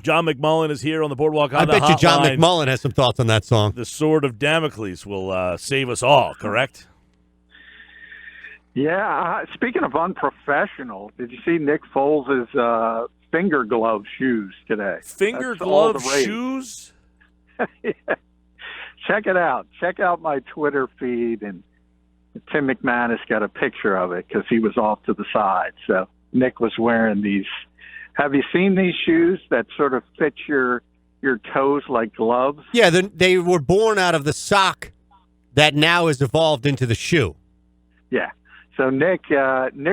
John McMullen is here on the Boardwalk I on the bet you John hotline. McMullen has some thoughts on that song. The sword of Damocles will save us all, correct? Yeah. Speaking of unprofessional, did you see Nick Foles' finger glove shoes today? Finger That's all glove the rage. shoes? Yeah. Check it out. Check out my Twitter feed, and Tim McManus got a picture of it because he was off to the side. So Nick was wearing these. Have you seen these shoes that sort of fit your toes like gloves? Yeah, they were born out of the sock that now has evolved into the shoe. Yeah. So Nick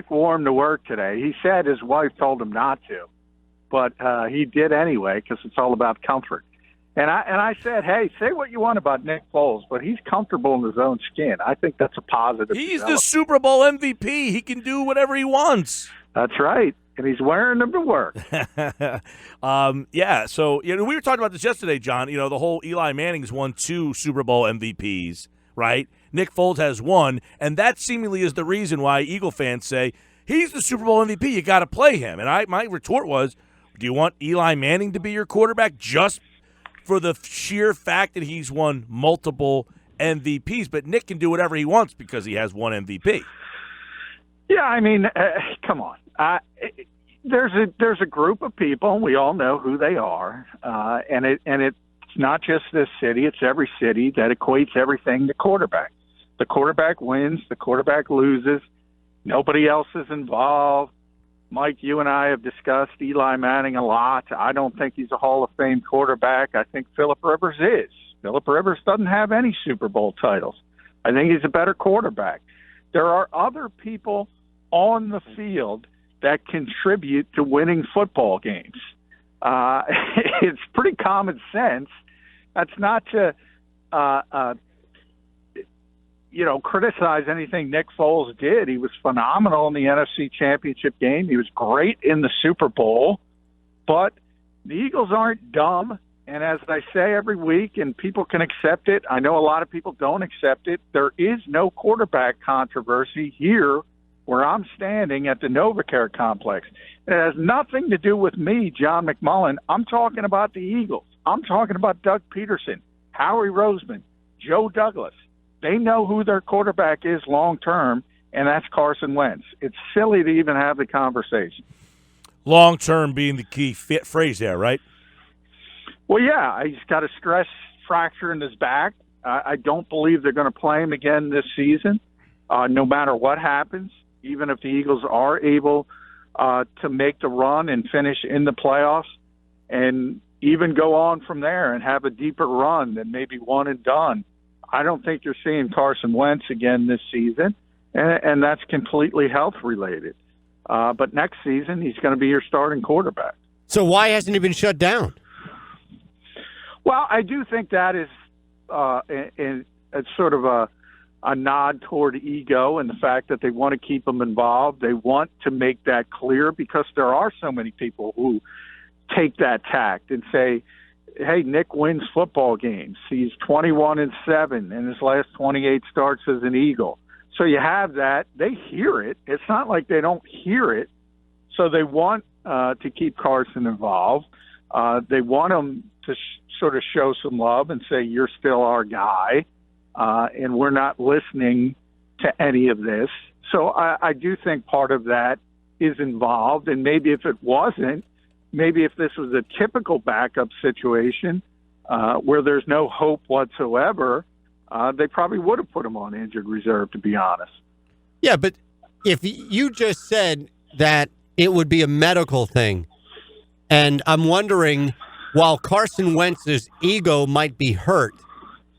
wore them to work today. He said his wife told him not to, but he did anyway because it's all about comfort. And I said, hey, say what you want about Nick Foles, but he's comfortable in his own skin. I think that's a positive. He's the Super Bowl MVP. He can do whatever he wants. That's right. And he's wearing them to work. Yeah, so we were talking about this yesterday, John. The whole Eli Manning's won 2 Super Bowl MVPs, right? Nick Foles has 1, and that seemingly is the reason why Eagle fans say, he's the Super Bowl MVP, you got to play him. And my retort was, do you want Eli Manning to be your quarterback just for the sheer fact that he's won multiple MVPs? But Nick can do whatever he wants because he has 1 MVP. Yeah, I mean, come on. There's a group of people, and we all know who they are, and it's not just this city; it's every city that equates everything to quarterback. The quarterback wins, the quarterback loses. Nobody else is involved. Mike, you and I have discussed Eli Manning a lot. I don't think he's a Hall of Fame quarterback. I think Phillip Rivers is. Phillip Rivers doesn't have any Super Bowl titles. I think he's a better quarterback. There are other people on the field that contribute to winning football games. It's pretty common sense. That's not to, criticize anything Nick Foles did. He was phenomenal in the NFC Championship game. He was great in the Super Bowl. But the Eagles aren't dumb. And as I say every week, and people can accept it, I know a lot of people don't accept it, there is no quarterback controversy here where I'm standing at the NovaCare complex. It has nothing to do with me, John McMullen. I'm talking about the Eagles. I'm talking about Doug Peterson, Howie Roseman, Joe Douglas. They know who their quarterback is long term, and that's Carson Wentz. It's silly to even have the conversation. Long term being the key phrase there, right? Well, yeah, he's got a stress fracture in his back. I don't believe they're going to play him again this season, no matter what happens, even if the Eagles are able to make the run and finish in the playoffs and even go on from there and have a deeper run than maybe one and done. I don't think you're seeing Carson Wentz again this season, and that's completely health-related. But next season, he's going to be your starting quarterback. So why hasn't he been shut down? Well, I do think that is it's sort of a nod toward ego and the fact that they want to keep him involved. They want to make that clear because there are so many people who take that tact and say, hey, Nick wins football games. He's 21-7 in his last 28 starts as an Eagle. So you have that. They hear it. It's not like they don't hear it. So they want to keep Carson involved. They want him to sort of show some love and say, you're still our guy, and we're not listening to any of this. So I do think part of that is involved, and maybe if it wasn't, maybe if this was a typical backup situation where there's no hope whatsoever, they probably would have put him on injured reserve, to be honest. Yeah, but if you just said that it would be a medical thing, and I'm wondering, while Carson Wentz's ego might be hurt,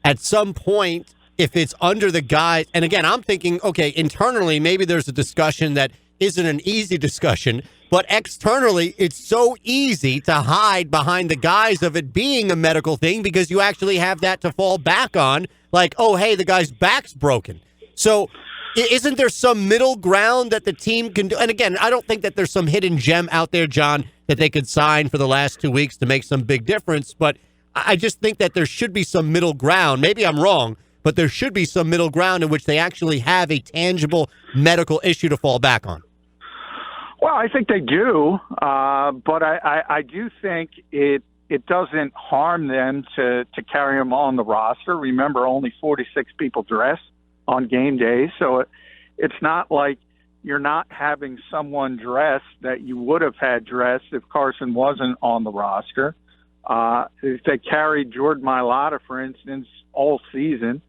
at some point, if it's under the guise, and again, I'm thinking, okay, internally, maybe there's a discussion that isn't an easy discussion, but externally, it's so easy to hide behind the guise of it being a medical thing because you actually have that to fall back on, like, oh, hey, the guy's back's broken. So isn't there some middle ground that the team can do? And again, I don't think that there's some hidden gem out there, John, that they could sign for the last 2 weeks to make some big difference, but I just think that there should be some middle ground. Maybe I'm wrong, but there should be some middle ground in which they actually have a tangible medical issue to fall back on. Well, I think they do, but I do think it doesn't harm them to carry them on the roster. Remember, only 46 people dress on game days, so it's not like you're not having someone dress that you would have had dressed if Carson wasn't on the roster. If they carried Jordan Mailata, for instance, all season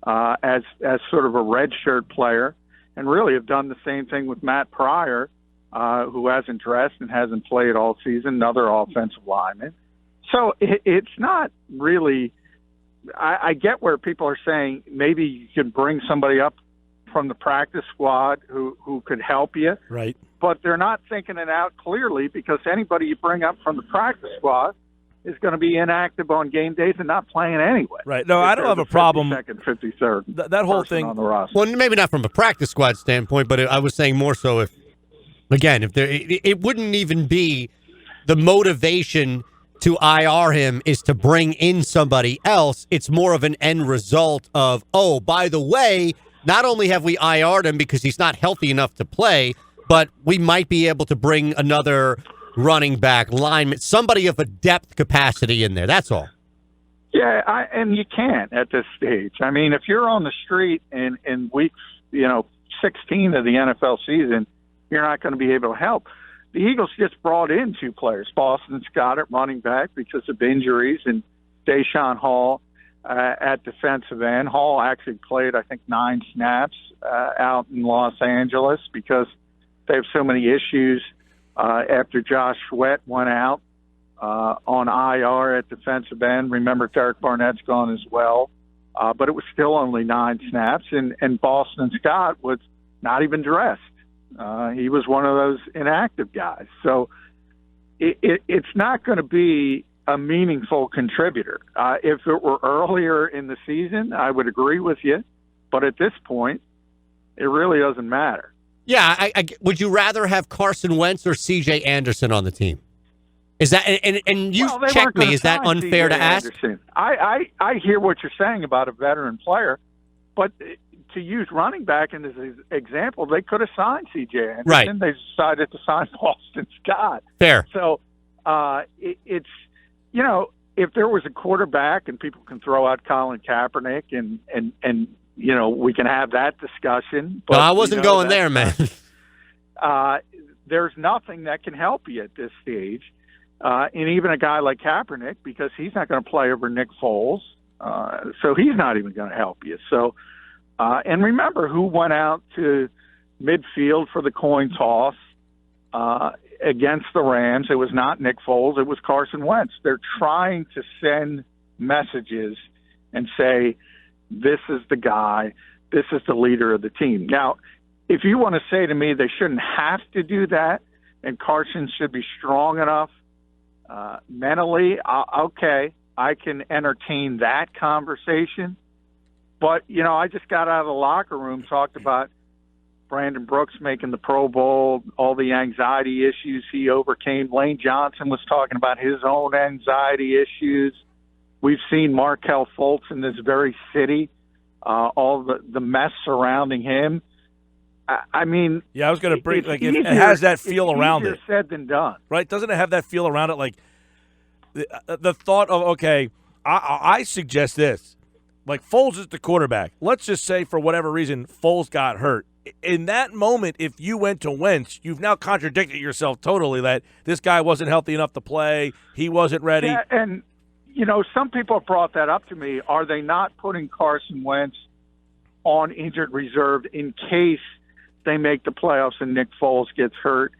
as sort of a redshirt player, and really have done the same thing with Matt Pryor, who hasn't dressed and hasn't played all season, another offensive lineman. So it's not really – I get where people are saying maybe you could bring somebody up from the practice squad who could help you. Right. But they're not thinking it out clearly, because anybody you bring up from the practice squad is going to be inactive on game days and not playing anyway. Right. No, I don't have a problem. 52nd, 53rd. That whole thing on the roster. Well, maybe not from a practice squad standpoint, but I was saying more so if there, it wouldn't even be the motivation to IR him is to bring in somebody else. It's more of an end result of, oh, by the way, not only have we IR'd him because he's not healthy enough to play, but we might be able to bring another running back, lineman, somebody of a depth capacity in there. That's all. Yeah, and you can't at this stage. I mean, if you're on the street in week 16 of the NFL season, you're not going to be able to help. The Eagles just brought in 2 players, Boston Scott at running back because of injuries, and Deshaun Hall at defensive end. Hall actually played, I think, 9 snaps out in Los Angeles because they have so many issues after Josh Sweat went out on IR at defensive end. Remember, Derek Barnett's gone as well. But it was still only 9 snaps, and Boston Scott was not even dressed. He was one of those inactive guys. So it's not going to be a meaningful contributor. If it were earlier in the season, I would agree with you. But at this point, it really doesn't matter. Yeah, would you rather have Carson Wentz or C.J. Anderson on the team? Is that and you check me? Is that unfair to ask? I hear what you're saying about a veteran player, but to use running back as an example, they could have signed C.J. Anderson. Right. They decided to sign Boston Scott. Fair. So it's if there was a quarterback, and people can throw out Colin Kaepernick, and we can have that discussion. But, no, I wasn't going there, man. There's nothing that can help you at this stage. And even a guy like Kaepernick, because he's not going to play over Nick Foles, so he's not even going to help you. So, and remember who went out to midfield for the coin toss against the Rams. It was not Nick Foles. It was Carson Wentz. They're trying to send messages and say, this is the guy, this is the leader of the team. Now, if you want to say to me they shouldn't have to do that and Carson should be strong enough mentally, okay, I can entertain that conversation. But, I just got out of the locker room, talked about Brandon Brooks making the Pro Bowl, all the anxiety issues he overcame. Lane Johnson was talking about his own anxiety issues. We've seen Markelle Fultz in this very city, all the mess surrounding him. I mean, yeah, I was going to bring it has that feel around it. Easier said than done, right? Doesn't it have that feel around it? Like the thought of, okay, I suggest this. Like, Foles is the quarterback. Let's just say for whatever reason Foles got hurt. In that moment, if you went to Wentz, you've now contradicted yourself totally that this guy wasn't healthy enough to play. He wasn't ready. Yeah, and some people have brought that up to me. Are they not putting Carson Wentz on injured reserve in case they make the playoffs and Nick Foles gets hurt?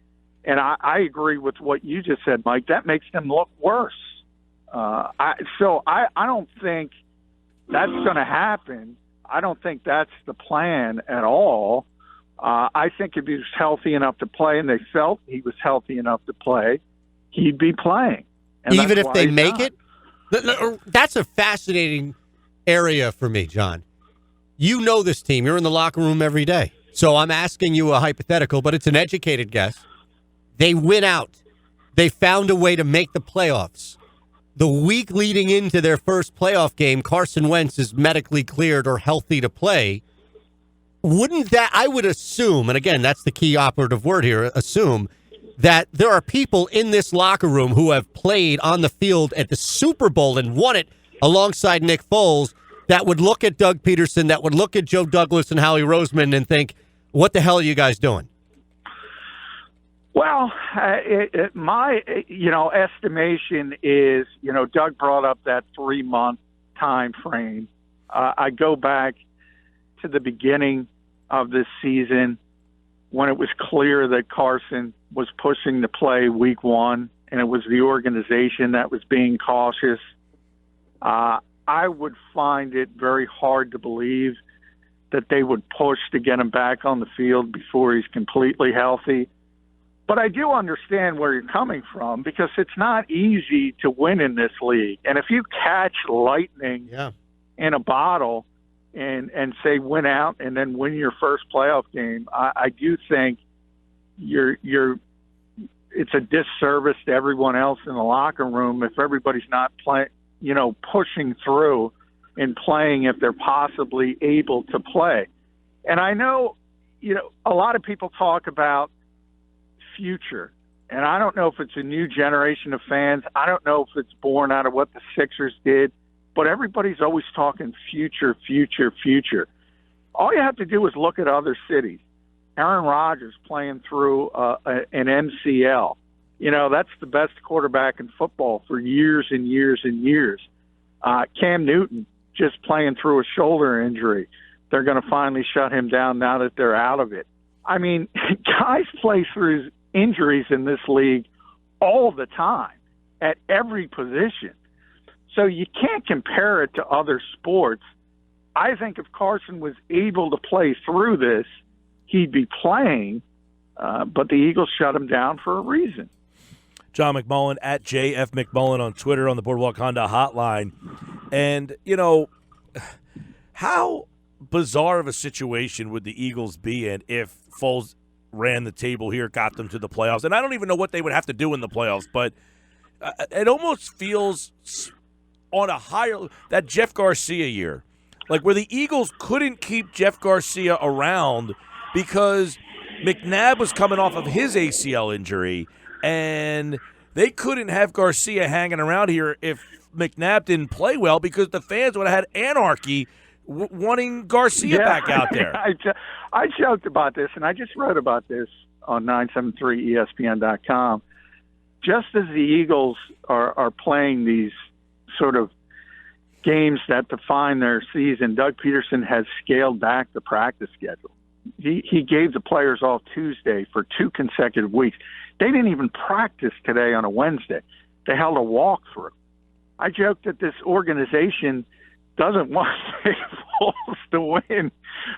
And I agree with what you just said, Mike. That makes them look worse. I don't think that's going to happen. I don't think that's the plan at all. I think if he was healthy enough to play and they felt he was healthy enough to play, he'd be playing. And even if they make not. it? That's a fascinating area for me, John. You know this team. You're in the locker room every day. So I'm asking you a hypothetical, but it's an educated guess. They win out. They found a way to make the playoffs. The week leading into their first playoff game, Carson Wentz is medically cleared or healthy to play. wouldn't that, I would assume, and again, that's the key operative word here, assume, that there are people in this locker room who have played on the field at the Super Bowl and won it alongside Nick Foles that would look at Doug Peterson, that would look at Joe Douglas and Howie Roseman and think, what the hell are you guys doing? Well, my estimation is, Doug brought up that 3-month time frame. I go back to the beginning of this season when it was clear that Carson was pushing to play week 1, and it was the organization that was being cautious. I would find it very hard to believe that they would push to get him back on the field before he's completely healthy. But I do understand where you're coming from, because it's not easy to win in this league. And if you catch lightning in a bottle and say win out and then win your first playoff game, I do think it's a disservice to everyone else in the locker room if everybody's not pushing through and playing if they're possibly able to play. And I know, a lot of people talk about future, and I don't know if it's a new generation of fans. I don't know if it's born out of what the Sixers did, but everybody's always talking future. All you have to do is look at other cities. Aaron Rodgers playing through an MCL. That's the best quarterback in football for years and years and years. Cam Newton just playing through a shoulder injury. They're going to finally shut him down now that they're out of it. I mean, guys play through injuries in this league all the time at every position. So you can't compare it to other sports. I think if Carson was able to play through this, he'd be playing, but the Eagles shut him down for a reason. John McMullen at JF McMullen on Twitter on the Boardwalk Honda hotline. And, how bizarre of a situation would the Eagles be in if Foles ran the table here, got them to the playoffs? And I don't even know what they would have to do in the playoffs, but it almost feels on a higher – that Jeff Garcia year, like where the Eagles couldn't keep Jeff Garcia around because McNabb was coming off of his ACL injury, and they couldn't have Garcia hanging around here if McNabb didn't play well because the fans would have had anarchy wanting Garcia back out there. I joked about this, and I just wrote about this on 973ESPN.com. Just as the Eagles are playing these sort of games that define their season, Doug Peterson has scaled back the practice schedule. He gave the players off Tuesday for 2 consecutive weeks. They didn't even practice today on a Wednesday. They held a walkthrough. I joked that this organization doesn't want Nick Foles to win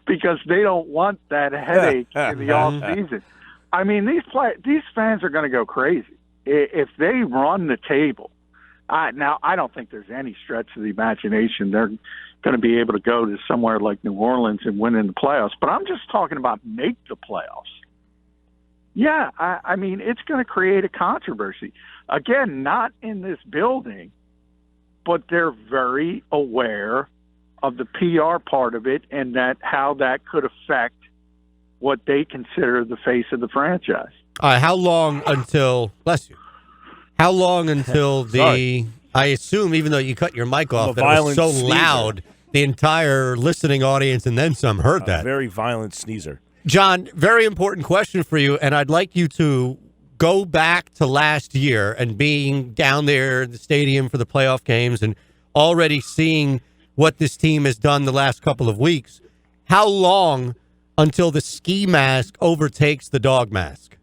because they don't want that headache in the offseason. I mean, these fans are going to go crazy if they run the table. Now, I don't think there's any stretch of the imagination they're going to be able to go to somewhere like New Orleans and win in the playoffs, but I'm just talking about make the playoffs. Yeah, I mean, it's going to create a controversy. Again, not in this building, but they're very aware of the PR part of it and that how that could affect what they consider the face of the franchise. All right, how long until, bless you, how long until the, I assume, even though you cut your mic off, that it was so sneezer. loud, the entire listening audience and then some heard that. Very violent sneezer. John, very important question for you, and I'd like you to go back to last year and being down there in the stadium for the playoff games and already seeing what this team has done the last couple of weeks. How long until the ski mask overtakes the dog mask?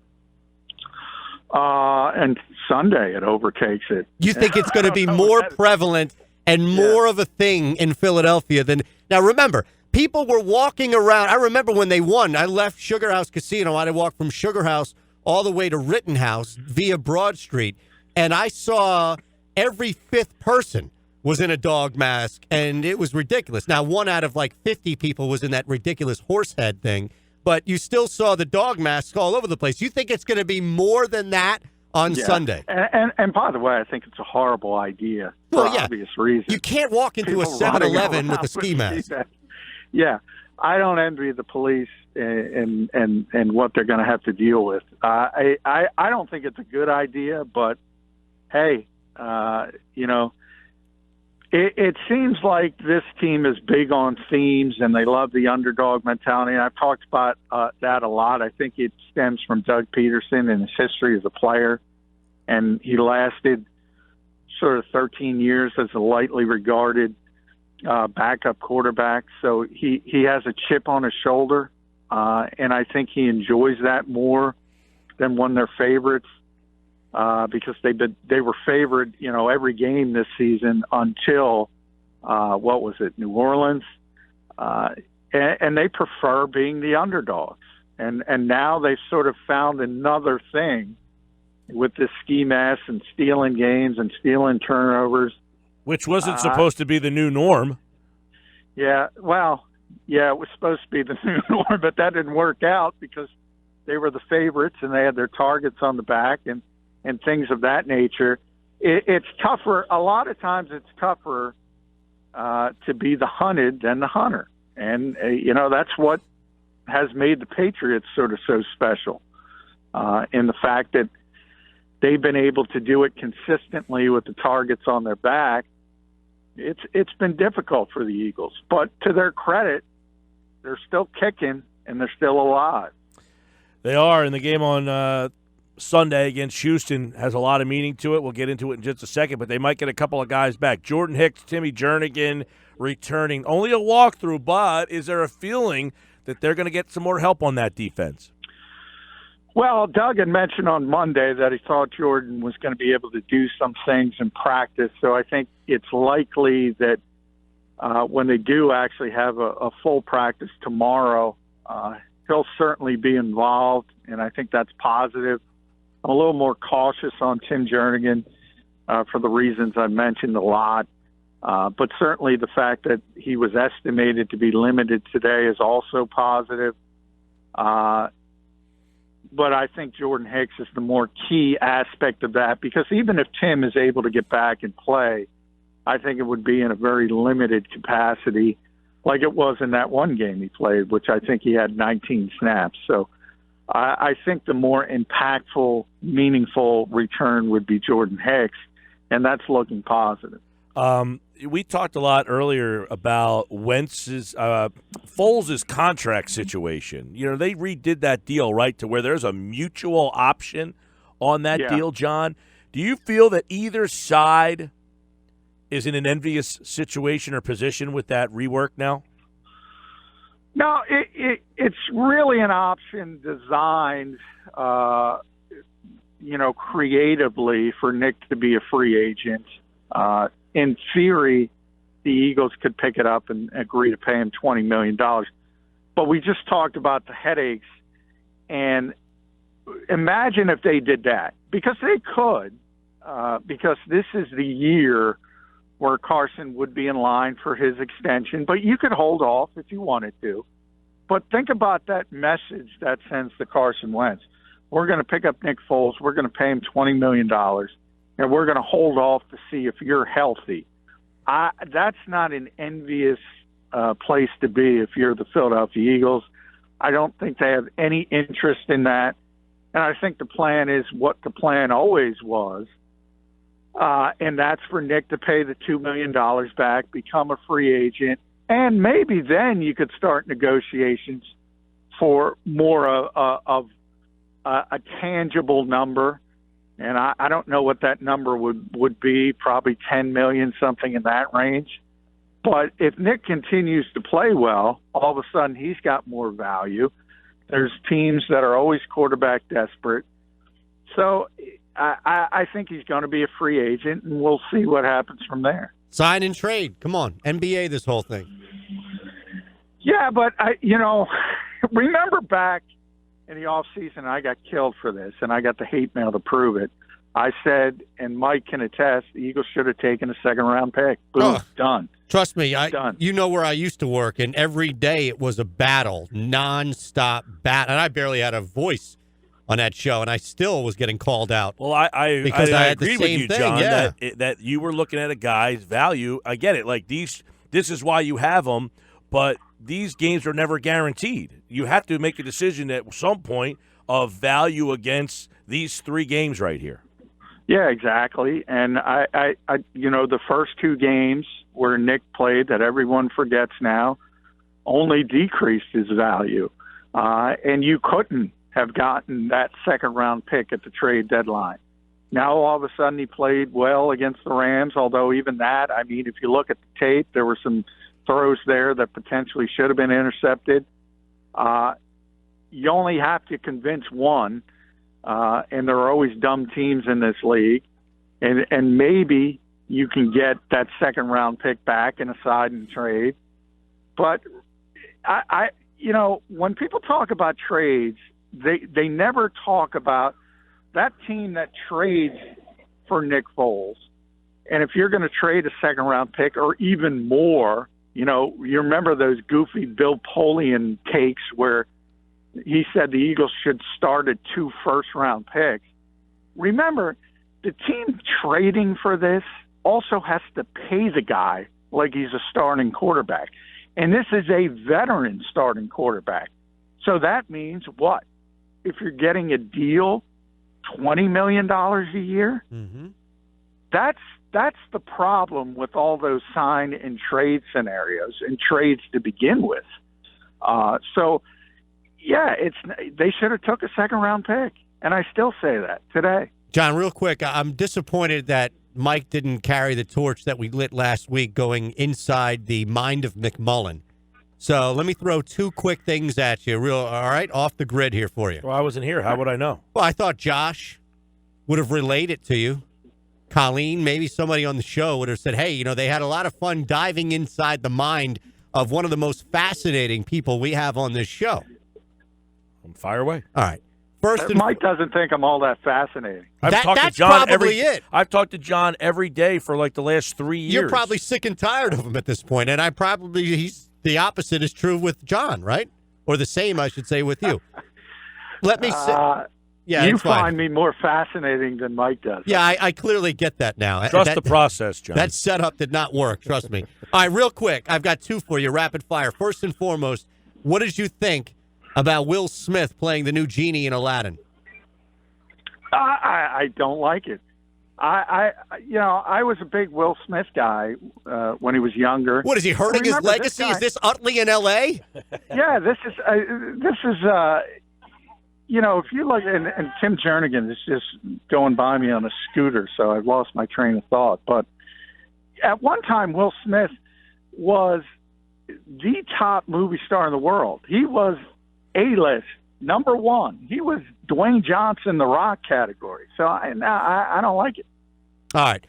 And Sunday it overtakes it. You think it's going to be more prevalent and more of a thing in Philadelphia than... Now, remember, people were walking around. I remember when they won. I left Sugar House Casino. I had to walk from Sugar House all the way to Rittenhouse via Broad Street, and I saw every 5th person was in a dog mask, and it was ridiculous. Now, 1 out of like 50 people was in that ridiculous horse head thing, but you still saw the dog masks all over the place. You think it's going to be more than that on Sunday? And by the way, I think it's a horrible idea for obvious reasons. You can't walk into a 7-Eleven with a ski mask. Yeah. I don't envy the police and what they're going to have to deal with. I don't think it's a good idea, but hey, it seems like this team is big on themes and they love the underdog mentality. And I've talked about that a lot. I think it stems from Doug Peterson and his history as a player, and he lasted sort of 13 years as a lightly regarded backup quarterback. So he has a chip on his shoulder, and I think he enjoys that more than when they're favorites, because they were favored, every game this season until what was it, New Orleans, and they prefer being the underdogs. And now they've sort of found another thing with this ski mask and stealing games and stealing turnovers. Which wasn't supposed to be the new norm. Yeah, well, yeah, it was supposed to be the new norm, but that didn't work out because they were the favorites and they had their targets on the back and things of that nature. It's tougher. A lot of times it's tougher to be the hunted than the hunter. And, that's what has made the Patriots sort of so special, in the fact that they've been able to do it consistently with the targets on their back. It's been difficult for the Eagles, but to their credit, they're still kicking and they're still alive. They are, and the game on Sunday against Houston has a lot of meaning to it. We'll get into it in just a second, but they might get a couple of guys back. Jordan Hicks, Timmy Jernigan returning. Only a walkthrough, but is there a feeling that they're going to get some more help on that defense? Well, Doug had mentioned on Monday that he thought Jordan was going to be able to do some things in practice, so I think it's likely that when they do actually have a full practice tomorrow, he'll certainly be involved, and I think that's positive. I'm a little more cautious on Tim Jernigan for the reasons I mentioned a lot, but certainly the fact that he was estimated to be limited today is also positive. But I think Jordan Hicks is the more key aspect of that, because even if Tim is able to get back and play, I think it would be in a very limited capacity, like it was in that one game he played, which I think he had 19 snaps. So I think the more impactful, meaningful return would be Jordan Hicks, and that's looking positive. We talked a lot earlier about Wentz's Foles' contract situation. They redid that deal, right, to where there's a mutual option on that deal, John. Do you feel that either side is in an envious situation or position with that rework now? No, it's really an option designed, creatively for Nick to be a free agent. In theory, the Eagles could pick it up and agree to pay him $20 million. But we just talked about the headaches, and imagine if they did that, because they could, because this is the year where Carson would be in line for his extension, but you could hold off if you wanted to. But think about that message that sends to Carson Wentz. We're going to pick up Nick Foles. We're going to pay him $20 million, and we're going to hold off to see if you're healthy. That's not an envious place to be if you're the Philadelphia Eagles. I don't think they have any interest in that. And I think the plan is what the plan always was, and that's for Nick to pay the $2 million back, become a free agent, and maybe then you could start negotiations for more of a tangible number. And I don't know what that number would be, probably $10 million, something in that range. But if Nick continues to play well, all of a sudden he's got more value. There's teams that are always quarterback desperate. So I think he's going to be a free agent, and we'll see what happens from there. Sign and trade. Come on, NBA this whole thing. Yeah, but, remember back in the offseason, I got killed for this, and I got the hate mail to prove it. I said, and Mike can attest, the Eagles should have taken a second-round pick. Boom, done. Trust me, done. You know where I used to work, and every day it was a battle, nonstop battle. And I barely had a voice on that show, and I still was getting called out. Well, I had agree the with same you, thing, John, yeah. that you were looking at a guy's value. I get it. Like this is why you have him, but these games are never guaranteed. You have to make a decision at some point of value against these 3 games right here. Yeah, exactly. And I the first 2 games where Nick played that everyone forgets now only decreased his value. And you couldn't have gotten that second-round pick at the trade deadline. Now, all of a sudden, he played well against the Rams, although even that, I mean, if you look at the tape, there were some throws there that potentially should have been intercepted. You only have to convince one, and there are always dumb teams in this league, and maybe you can get that second-round pick back in a sign-and-trade. But, when people talk about trades, they never talk about that team that trades for Nick Foles. And if you're going to trade a second-round pick or even more, you remember those goofy Bill Polian takes where he said the Eagles should start at 2 first-round picks. Remember, the team trading for this also has to pay the guy like he's a starting quarterback. And this is a veteran starting quarterback. So that means what? If you're getting a deal, $20 million a year, that's the problem with all those sign and trade scenarios and trades to begin with. They should have took a second-round pick, and I still say that today. John, real quick, I'm disappointed that Mike didn't carry the torch that we lit last week going inside the mind of McMullen. So let me throw 2 quick things at you, all right, off the grid here for you. Well, I wasn't here. How would I know? Well, I thought Josh would have relayed it to you. Colleen, maybe somebody on the show would have said, hey, they had a lot of fun diving inside the mind of one of the most fascinating people we have on this show. Fire away. All right. Mike doesn't think I'm all that fascinating. That's probably it. I've talked to John every day for like the last 3 years. You're probably sick and tired of him at this point, and the opposite is true with John, right? Or the same, I should say, with you. Let me say. You find me more fascinating than Mike does. Yeah, I clearly get that now. Trust the process, John. That setup did not work, trust me. All right, real quick, I've got 2 for you, rapid fire. First and foremost, what did you think about Will Smith playing the new genie in Aladdin? I don't like it. I was a big Will Smith guy when he was younger. What, is he hurting his legacy? Is this Utley in L.A.? Yeah, this is if you look, and Tim Jernigan is just going by me on a scooter, so I've lost my train of thought. But at one time, Will Smith was the top movie star in the world. He was A-list, number 1. He was Dwayne Johnson, the Rock category. So I don't like it. All right.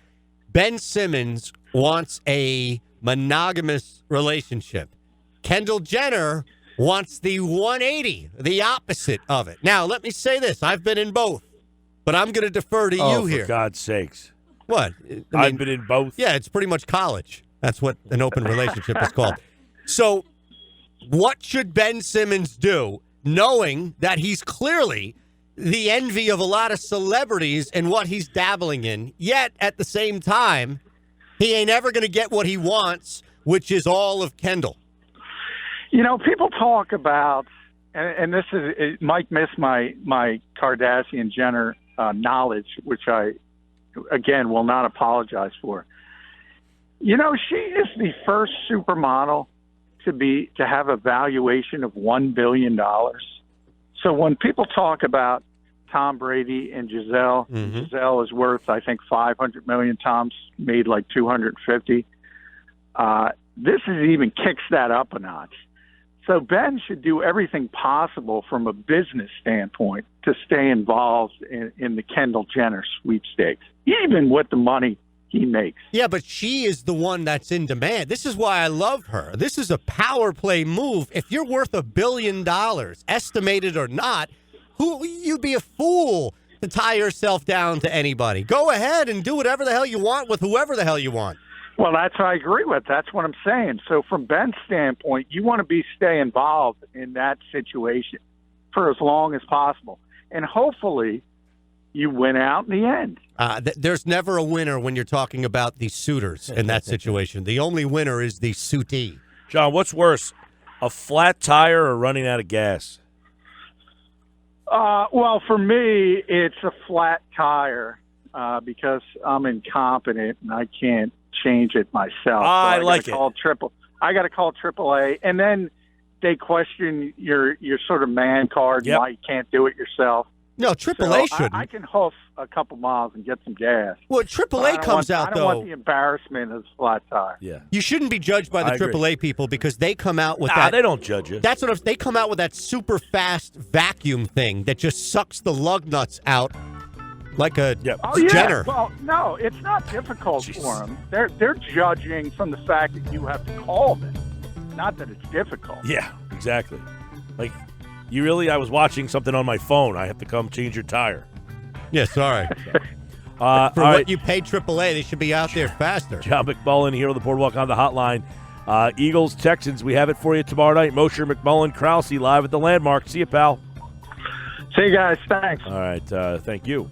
Ben Simmons wants a monogamous relationship. Kendall Jenner wants the 180, the opposite of it. Now, let me say this. I've been in both, but I'm going to defer to you here. For God's sakes. What? I've been in both? Yeah, it's pretty much college. That's what an open relationship is called. So what should Ben Simmons do, knowing that he's clearly the envy of a lot of celebrities and what he's dabbling in, yet at the same time, he ain't ever going to get what he wants, which is all of Kendall? People talk about, and this is, Mike missed my Kardashian-Jenner knowledge, which I, again, will not apologize for. She is the first supermodel to have a valuation of $1 billion. So when people talk about Tom Brady and Giselle, Giselle is worth, I think, $500 million. Tom's made like $250. This even kicks that up a notch. So Ben should do everything possible from a business standpoint to stay involved in the Kendall Jenner sweepstakes, even with the money he makes. Yeah, but she is the one that's in demand. This is why I love her. This is a power play move. If you're worth $1 billion, estimated or not, you'd be a fool to tie yourself down to anybody. Go ahead and do whatever the hell you want with whoever the hell you want. Well, that's what I agree with. That's what I'm saying. So from Ben's standpoint, you want to stay involved in that situation for as long as possible. And hopefully you win out in the end. There's never a winner when you're talking about the suitors in that situation. The only winner is the suitee. John, what's worse, A flat tire or running out of gas? Well, for me, it's a flat tire because I'm incompetent and I can't change it myself. I like it. I got to call AAA, and then they question your sort of man card and why you can't do it yourself. No, AAA shouldn't. I can hoof a couple miles and get some gas. Well, AAA comes out, though. I don't want the embarrassment of the flat tire. Yeah. You shouldn't be judged by the AAA people because they come out with that. They don't judge you. That's what they come out with, that super fast vacuum thing that just sucks the lug nuts out like a Jenner. Well, no, it's not difficult for them. They're judging from the fact that you have to call them, not that it's difficult. Yeah, exactly. Like, I was watching something on my phone. I have to come change your tire. Yeah, sorry. For what you pay AAA, they should be out there faster. John McMullen here on the Boardwalk on the hotline. Eagles, Texans, we have it for you tomorrow night. Mosher, McMullen, Krause live at the Landmark. See you, pal. See you guys. Thanks. All right. Thank you.